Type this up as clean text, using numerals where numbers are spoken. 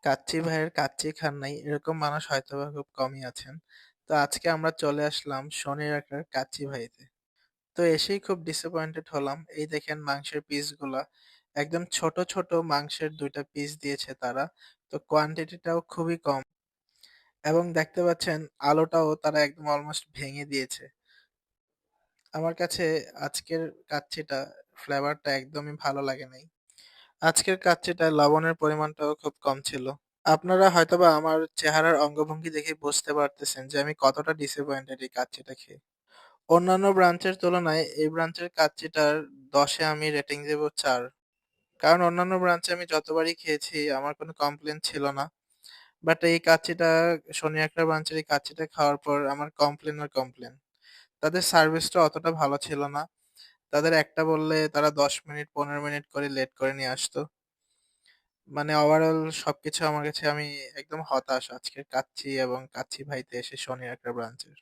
কাচ্চি ভাইয়ের কাচ্চি খান নাই এরকম মানুষ হয়তোবা খুব কমই আছেন। তো আজকে আমরা চলে আসলাম শনির আখড়ার কাচ্চি ভাইতে। তো এসেই খুব ডিসঅ্যাপয়েন্টেড হলাম। এই দেখেন মাংসের পিসগুলা একদম ছোট ছোট মাংসের ২টা পিস দিয়েছে তারা। তো কোয়ান্টিটিটাও খুবই কম এবং দেখতে পাচ্ছেন আলুটাও তারা একদম অলমোস্ট ভেঙে দিয়েছে। আমার কাছে আজকের কাচ্চিটা ফ্লেভারটা একদমই ভালো লাগে নাই। আজকের কাচ্চিটায় লবণের পরিমাণটাও খুব কম ছিল। আপনারা হয়তোবা আমার চেহারার অঙ্গভঙ্গি দেখে বুঝতে পারতেছেন যে আমি কতটা ডিসঅ্যাপয়েন্টেড এই কাচ্চিটা খেয়ে। অন্যান্য ব্রাঞ্চের তুলনায় এই ব্রাঞ্চের কাচ্চিটার ১০ এ আমি রেটিং দেব ৪। কারণ অন্যান্য ব্রাঞ্চে আমি যতবারই খেয়েছি আমার কোনো কমপ্লেইন ছিল না। বাট এই কাচ্চিটা শনি একটা ব্রাঞ্চের এই কাচ্চিটা খাওয়ার পর আমার কমপ্লেইন আর কমপ্লেইন। তাদের সার্ভিসটা অতটা ভালো ছিল না। তাদের একটা বললে তারা ১০ মিনিট ১৫ মিনিট করে লেট করে নিয়ে আসতো। মানে ওভারঅল সবকিছু আমার কাছে আমি একদম হতাশ আজকের কাচ্চি এবং কাচ্চি ভাইতে এসে শনির একটা ব্রাঞ্চের।